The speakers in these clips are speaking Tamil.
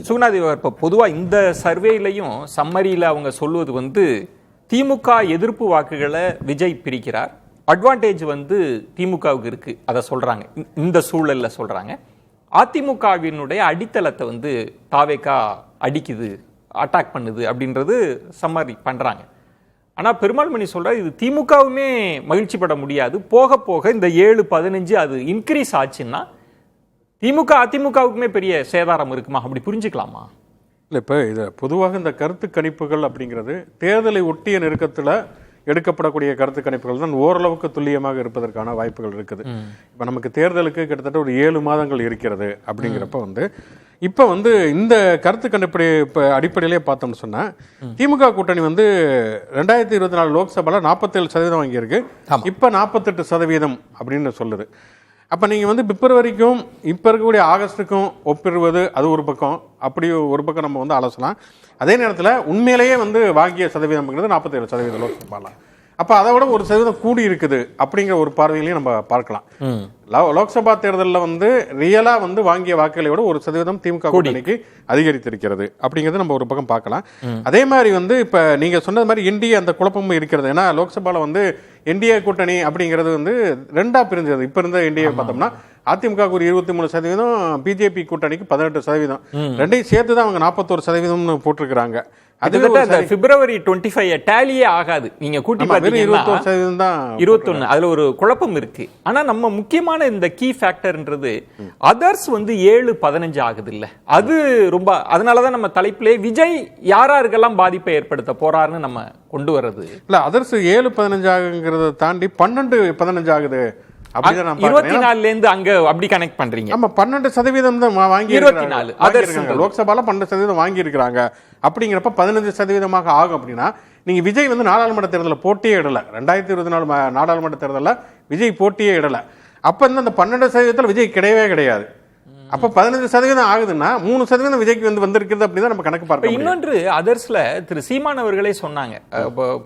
சுகுணாதி, இப்போ பொதுவாக இந்த சர்வேலையும் சம்மரியில் அவங்க சொல்வது வந்து திமுக எதிர்ப்பு வாக்குகளை விஜய் பிரிக்கிறார், அட்வான்டேஜ் வந்து திமுகவுக்கு இருக்கு, அதை சொல்றாங்க. இந்த சூழல்ல சொல்றாங்க அதிமுகவினுடைய அடித்தளத்தை வந்து தாவேகா அடிக்குது, அட்டாக் பண்ணுது அப்படின்றது சம்மரி பண்றாங்க. ஆனா பெருமாள்மணி சொல்ற இது திமுகவுமே மகிழ்ச்சி பட முடியாது, போக போக இந்த 7-15 அது இன்க்ரீஸ் ஆச்சுன்னா திமுக அதிமுகவுக்குமே பெரிய சேதாரம் இருக்குமா, அப்படி புரிஞ்சுக்கலாமா? இல்லை, இப்போ இது பொதுவாக இந்த கருத்து கணிப்புகள் அப்படிங்கிறது தேர்தலை ஒட்டிய நெருக்கத்தில் எடுக்கப்படக்கூடிய கருத்து கணிப்புகள் தான் ஓரளவுக்கு துல்லியமாக இருப்பதற்கான வாய்ப்புகள் இருக்குது. இப்போ நமக்கு தேர்தலுக்கு கிட்டத்தட்ட ஒரு 7 மாதங்கள் இருக்கிறது. அப்படிங்கிறப்ப வந்து இப்போ வந்து இந்த கருத்து கணிப்பு இப்போ அடிப்படையிலே பார்த்தோம்னு சொன்னால் திமுக கூட்டணி வந்து 2024 லோக்சபாவில் 47% வாங்கியிருக்கு, இப்போ 48% அப்படின்னு சொல்லுது. அப்போ நீங்கள் வந்து பிப்ரவரிக்கும் இப்போ இருக்கக்கூடிய ஆகஸ்ட்டுக்கும் ஒப்பிடுவது அது ஒரு பக்கம், அப்படி ஒரு பக்கம் நம்ம வந்து அலசலாம். அதே நேரத்தில் உண்மையிலேயே வந்து வாங்கிய சதவீதம்ங்கிறது 47% லோக்சபாவில். அப்போ அதை விட 1% கூடி இருக்குது அப்படிங்கிற ஒரு பார்வையிலையும் நம்ம பார்க்கலாம். லோக்சபா தேர்தலில் வந்து ரியலா வந்து வாங்கிய வாக்குகளை விட 1% திமுக கூட்டணிக்கு அதிகரித்திருக்கிறது அப்படிங்கிறது நம்ம ஒரு பக்கம் பார்க்கலாம். அதே மாதிரி வந்து இப்ப நீங்க சொன்னது மாதிரி என்டிஏ அந்த குழப்பமும் இருக்கிறது. ஏன்னா லோக்சபால வந்து என்டிஏ கூட்டணி அப்படிங்கிறது வந்து 2ஆ பிரிஞ்சது. இப்ப இருந்த என்டிஏ பார்த்தோம்னா அதிமுக ஒரு 23%, பிஜேபி கூட்டணிக்கு 18%, ரெண்டையும் சேர்த்து தான் அவங்க 41% போட்டிருக்கிறாங்க. அது பிப்ரவரி 25 டேலியே ஆகாது. நீங்க கூட்டி பாத்தீங்கன்னா 21. அதுல ஒரு குழப்பம் இருக்கு. ஆனா நம்ம முக்கியமான இந்த கீ ஃபேக்டர்ன்றது அதர்ஸ் வந்து 7-15 ஆகுது இல்ல, அது ரொம்ப. அதனாலதான் நம்ம தலைப்பிலே விஜய் யாராருக்கெல்லாம் பாதிப்பை ஏற்படுத்த போறாருன்னு நம்ம கொண்டு வர்றது இல்ல. அதர்ஸ் 7-15 ஆகுங்கிறத தாண்டி 12-15 ஆகுது. 24 அங்க அப்படி கனெக்ட் பண்றீங்க. ஆமா, 12% தான் வாங்கி 24 லோக்சபால 12% வாங்கி இருக்கிறாங்க. அப்படிங்கிறப்ப 15% ஆகும். அப்படின்னா நீங்க விஜய் வந்து நாடாளுமன்ற தேர்தலில் போட்டியே இடல. 2024 நாடாளுமன்ற தேர்தலில் விஜய் போட்டியே இடல. அப்ப அந்த 12% விஜய் கிடையவே கிடையாது. அப்ப 15% ஆகுதுன்னா 3% விஜய்க்கு வந்து வந்திருக்கிறது அப்படிதான் நம்ம கணக்கு பார்க்க. இன்னொன்று அதர்ஸ்ல திரு சீமான் அவர்களே சொன்னாங்க,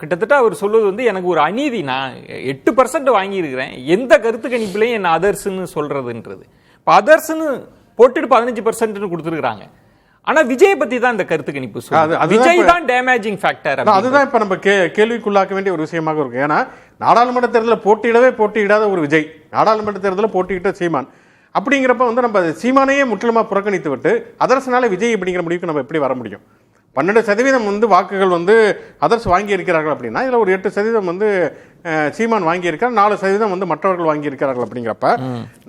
கிட்டத்தட்ட அவர் சொல்வது வந்து எனக்கு ஒரு அநீதி, நான் 8% வாங்கி இருக்கிறேன், எந்த கருத்து கணிப்புலையும் என்ன அதர்ஸ்ன்னு சொல்றதுன்றது. இப்ப அதர்ஸ்ன்னு போட்டுட்டு 15% கொடுத்துருக்காங்க. ஆனா விஜய் பத்தி தான் இந்த கருத்து கணிப்பு விஜய் தான் டேமேஜிங் ஃபேக்டர். அதுதான் இப்ப நம்ம கேள்விக்குள்ளாக்க வேண்டிய ஒரு விஷயமாக இருக்கு. ஏன்னா நாடாளுமன்ற தேர்தலில் போட்டியிடாத ஒரு விஜய், நாடாளுமன்ற தேர்தலில் போட்டியிட்ட சீமான். அப்படிங்கிறப்ப வந்து நம்ம சீமானையே முற்றிலுமா புறக்கணித்து விட்டு அதர்ஸ்னால விஜய் அப்படிங்கிற முடிவுக்கு நம்ம எப்படி வர முடியும்? 12% வந்து வாக்குகள் வந்து அதர்ஸ் வாங்கி இருக்கிறார்கள் அப்படின்னா இதுல ஒரு 8% வந்து சீமான் வாங்கி இருக்கார், 4% வந்து மற்றவர்கள் வாங்கி இருக்கிறார்கள். அப்படிங்கிறப்ப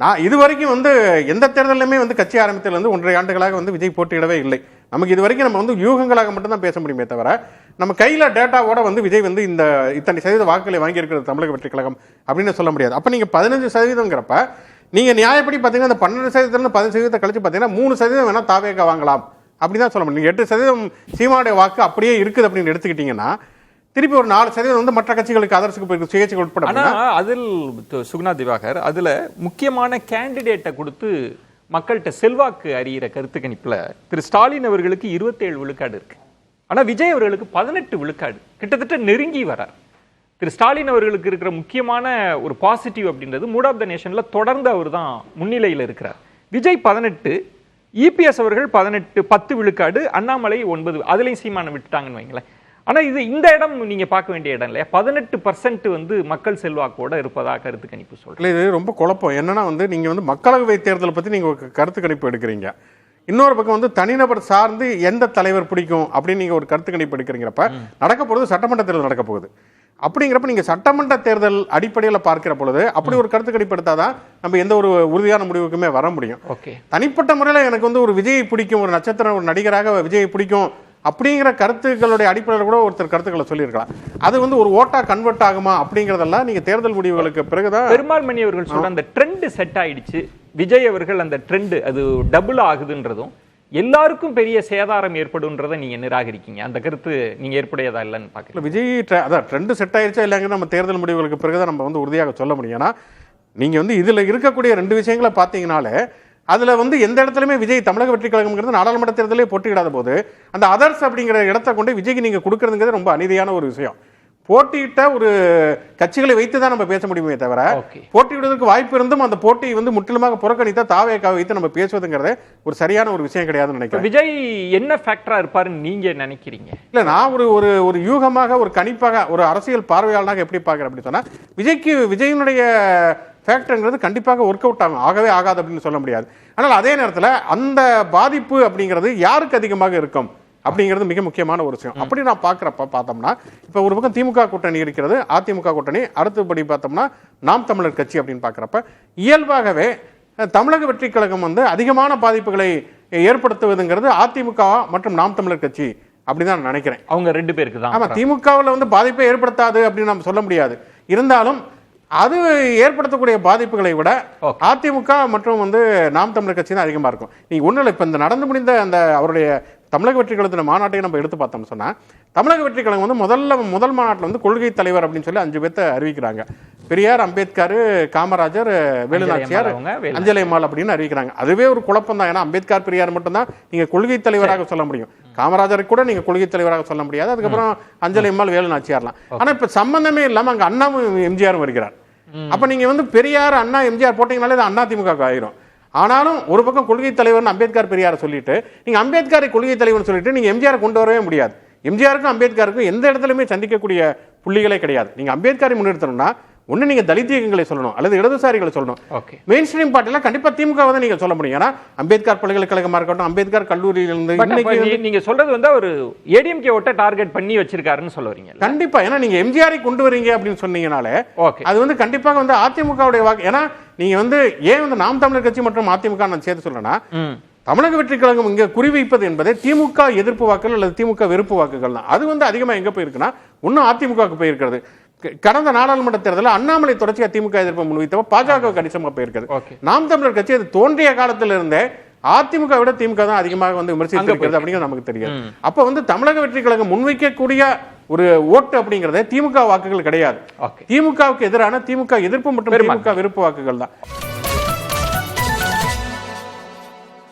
நான் இதுவரைக்கும் வந்து எந்த தேர்தலுமே வந்து கட்சி ஆரம்பத்தில் வந்து 1.5 ஆண்டுகளாக வந்து விஜய் போட்டியிடவே இல்லை. நமக்கு இது வரைக்கும் நம்ம வந்து யூகங்களாக மட்டும் தான் பேச முடியுமே தவிர நம்ம கையில டேட்டாவோட வந்து விஜய் வந்து இந்த இத்தனை சதவீத வாக்குகளை வாங்கி இருக்கிறது தமிழக வெற்றி கழகம் அப்படின்னு சொல்ல முடியாது. அப்ப நீங்க 15%ங்கிறப்ப நீங்க நியாயப்படி பாத்தீங்கன்னா அந்த 12% 10% கழிச்சு பாத்தீங்கன்னா 3% வேணா தாவேகா வாங்கலாம் அப்படிதான் சொல்ல முடியும். 8% சீமானுடைய வாக்கு அப்படியே இருக்குது அப்படின்னு எடுத்துக்கிட்டீங்கன்னா திருப்பி ஒரு 4% வந்து மற்ற கட்சிகளுக்கு அதர்ஸுக்கு சுயேட்சைக்கு உட்பட. ஆனா அதில் சுகுணா திவாகர் அதுல முக்கியமான கேண்டிடேட்டை கொடுத்து மக்கள்கிட்ட செல்வாக்கு அறிகிற கருத்து கணிப்புல திரு ஸ்டாலின் அவர்களுக்கு 27 விழுக்காடு இருக்கு. ஆனா விஜய் அவர்களுக்கு 18 விழுக்காடு, கிட்டத்தட்ட நெருங்கி வரார். திரு ஸ்டாலின் அவர்களுக்கு இருக்கிற முக்கியமான ஒரு பாசிட்டிவ் அப்படின்றது மூட் ஆஃப் த நேஷன்ல தொடர்ந்து அவர் தான் முன்னிலையில் இருக்கிறார். விஜய் 18, இபிஎஸ் அவர்கள் 10 விழுக்காடு, அண்ணாமலை 9, அதுலயும் சீமான விட்டுட்டாங்கன்னு வைங்களேன். ஆனா இது இந்த இடம் நீங்க பார்க்க வேண்டிய இடம் இல்லையா? 18% வந்து மக்கள் செல்வாக்கோட இருப்பதா கருத்து கணிப்பு சொல்றேன். இது ரொம்ப குழப்பம். என்னன்னா வந்து நீங்க வந்து மக்களவை தேர்தலை பத்தி நீங்க கருத்து கணிப்பு எடுக்கிறீங்க, இன்னொரு பக்கம் வந்து தனிநபர் சார்ந்து எந்த தலைவர் பிடிக்கும் அப்படின்னு நீங்க ஒரு கருத்து கணிப்பு எடுக்கிறீங்கிறப்ப நடக்க போறது சட்டமன்ற தேர்தல் நடக்க போகுது. அப்படிங்கிறப்ப நீங்க சட்டமன்ற தேர்தல் அடிப்படையில் பார்க்கிற பொழுது அப்படி ஒரு கருத்து கணிப்பு எடுத்தாதான் நம்ம எந்த ஒரு உறுதியான முடிவுக்குமே வர முடியும். தனிப்பட்ட முறையில் எனக்கு வந்து ஒரு விஜயை பிடிக்கும், ஒரு நட்சத்திர ஒரு நடிகராக விஜயை பிடிக்கும் அப்படிங்கிற கருத்துக்களுடைய அடிப்படையில் கூட ஒருத்தர் கருத்துக்களை சொல்லியிருக்கலாம். அது வந்து ஒரு ஓட்டா கன்வெர்ட் ஆகுமா அப்படிங்கறதெல்லாம் நீங்க தேர்தல் முடிவுகளுக்கு பிறகுதான். பெருமாள்மணி அவர்கள் சொல்ற அந்த ட்ரெண்ட் செட் ஆயிடுச்சு, விஜய் அவர்கள் அந்த ட்ரெண்ட் அது டபுள் ஆகுதுன்றதும் எல்லாருக்கும் பெரிய சேதாரம் ஏற்படும்ன்றதை நீங்க நிராகரிக்கீங்க. அந்த கருத்து நீங்க ஏற்புடையதா இல்லைன்னு பாக்கல. விஜய் அதான் ட்ரெண்ட் செட் ஆயிடுச்சா இல்லைங்க நம்ம தேர்தல் முடிவுகளுக்கு பிறகுதான் நம்ம வந்து உறுதியாக சொல்ல முடியும். ஏன்னா நீங்க வந்து இதுல இருக்கக்கூடிய 2 விஷயங்களை பார்த்தீங்கன்னாலே அதுல வந்து எந்த இடத்துலயுமே விஜய் தமிழக வெற்றி கழகம்ங்கிறது நாடாளுமன்ற தேர்தலே போட்டியிடாத போது அந்த அதர்ஸ் அப்படிங்கிற இடத்தை கொண்டு விஜய்க்கு நீங்க கொடுக்கறதுங்கிறது ரொம்ப அநீதியான ஒரு விஷயம். போட்டியிட்ட ஒரு கட்சிகளை வைத்து தான் நம்ம பேச முடியுமே தவிர போட்டியிடுவதற்கு வாய்ப்பு இருந்தும் அந்த போட்டி வந்து முற்றிலுமாக புறக்கணித்தா தாவேக்காவை வைத்து நம்ம பேசுவதுங்கிறத ஒரு சரியான ஒரு விஷயம் கிடையாதுன்னு நினைக்கிறேன். விஜய் என்ன ஃபேக்டரா இருப்பாருன்னு நீங்க நினைக்கிறீங்க? இல்ல நான் ஒரு யூகமாக ஒரு கணிப்பாக ஒரு அரசியல் பார்வையாளனாக எப்படி பார்க்கிறேன் அப்படின்னு சொன்னா விஜயினுடைய ஃபேக்டர்ங்கிறது கண்டிப்பாக ஒர்க் அவுட் ஆகும், ஆகவே ஆகாது அப்படின்னு சொல்ல முடியாது. ஆனால் அதே நேரத்தில் அந்த பாதிப்பு அப்படிங்கிறது யாருக்கு அதிகமாக இருக்கும் அப்படிங்கிறது மிக முக்கியமான ஒரு விஷயம். அப்படி நான் பார்த்தோம்னா இப்போ ஒரு பக்கம் திமுக கூட்டணி இருக்கிறது, அதிமுக கூட்டணி, அடுத்தபடி பார்த்தோம்னா நாம் தமிழர் கட்சி அப்படின்னு பார்க்குறப்ப இயல்பாகவே தமிழக வெற்றி கழகம் வந்து அதிகமான பாதிப்புகளை ஏற்படுத்துவதுங்கிறது அதிமுக மற்றும் நாம் தமிழர் கட்சி அப்படிதான் நான் நினைக்கிறேன். அவங்க 2 பேருக்கு தான். ஆமா, திமுகவில் வந்து பாதிப்பை ஏற்படுத்தாது அப்படின்னு நம்ம சொல்ல முடியாது. இருந்தாலும் அது ஏற்படுத்தக்கூடிய பாதிப்புகளை விட அதிமுக மற்றும் வந்து நாம் தமிழர் கட்சி தான் அதிகமாக இருக்கும். நீங்க ஒன்றும் இல்லை, இப்போ இந்த நடந்து முடிந்த அந்த அவருடைய தமிழக வெற்றி கழகத்தின் மாநாட்டை நம்ம எடுத்து பார்த்தோம்னு சொன்னா தமிழக வெற்றி கழகம் வந்து முதல் மாநாட்டில் வந்து கொள்கை தலைவர் அப்படின்னு சொல்லி 5 பேர்த்த அறிவிக்கிறாங்க. பெரியார், அம்பேத்கர், காமராஜர், வேலுநாச்சியார், அஞ்சலி அம்மாள் அப்படின்னு அறிவிக்கிறாங்க. அதுவே ஒரு குழப்பம் தான். ஏன்னா அம்பேத்கர், பெரியார் மட்டும்தான் நீங்க கொள்கை தலைவராக சொல்ல முடியும். காமராஜருக்கு கூட நீங்க கொள்கை தலைவராக சொல்ல முடியாது. அதுக்கப்புறம் அஞ்சலி அம்மாள், வேலுநாச்சியார்லாம். ஆனா இப்ப சம்பந்தமே இல்லாம அங்க அண்ணாவும் எம்ஜிஆரும் வருகிறார். அப்ப நீங்க வந்து பெரியார், அண்ணா, எம்ஜிஆர் போட்டீங்கனாலே அது அண்ணா திமுக ஆயிரும். ஆனாலும் ஒரு பக்கம் கொள்கை தலைவர் அம்பேத்கர், பெரியார் சொல்லிட்டு நீங்க அம்பேத்கரை கொள்கை தலைவர் சொல்லிட்டு நீங்க எம்ஜிஆர் கொண்டு வரவே முடியாது. எம்ஜிஆருக்கும் அம்பேத்கருக்கும் எந்த இடத்துலையுமே சந்திக்கக்கூடிய புள்ளிகளே கிடையாது. நீங்க அம்பேத்கரை முன்னிறுத்தணும்னா ஒண்ணு நீங்க தலித் இயக்கங்களை சொல்லணும் அல்லது இடதுசாரிகளை சொல்லணும். மெயின் ஸ்ட்ரீம் பார்ட்டில கண்டிப்பா திமுக தான் நீங்க சொல்ல முடியும். ஏன்னா அம்பேத்கர் பல்கலைக்கழகமா இருக்கட்டும், அம்பேத்கர் கல்லூரியிலிருந்து நீங்க சொல்றது வந்து ஒரு ஏடிஎம்கே ஓட்ட டார்கெட் பண்ணி வச்சிருக்காருன்னு சொல்ல வரீங்க. கண்டிப்பா. ஏன்னா நீங்க எம்ஜிஆரை கொண்டு வரீங்க அப்படின்னு சொன்னீங்கனாலே அது வந்து கண்டிப்பாக வந்து அதிமுகவுடைய வாக்கு. ஏன்னா நீங்க வந்து ஏன் வந்து நாம் தமிழர் கட்சி மற்றும் அதிமுக நான் சேர்த்து சொல்றேன்னா தமிழக வெற்றி கழகம் இங்க குறிவைப்பது என்பதே திமுக எதிர்ப்பு வாக்குகள் அல்லது திமுக வெறுப்பு வாக்குகள் தான். அது வந்து அதிகமா எங்க போயிருக்குன்னா ஒன்னும் அதிமுகவுக்கு போயிருக்கிறது. கடந்த நாடாளுமன்ற தேர்தலில் அண்ணாமலை தொடர்ச்சியா திமுக எதிர்ப்பை முன்வைத்தவ பாஜக கணிசமா போயிருக்கிறது. நாம் தமிழர் கட்சி அது தோன்றிய காலத்துல இருந்தே அதிமுக விட திமுக தான் அதிகமாக வந்து விமர்சித்திருக்கிறது அப்படிங்கிறது நமக்கு தெரியும். அப்ப வந்து தமிழக வெற்றி கழகம் முன்வைக்கக்கூடிய ஒரு ஓட்டு அப்படிங்கறதே திமுக வாக்குகள் கிடையாது. திமுகவுக்கு எதிரான திமுக எதிர்ப்பு மற்றும் திமுக வெறுப்பு வாக்குகள் தான்.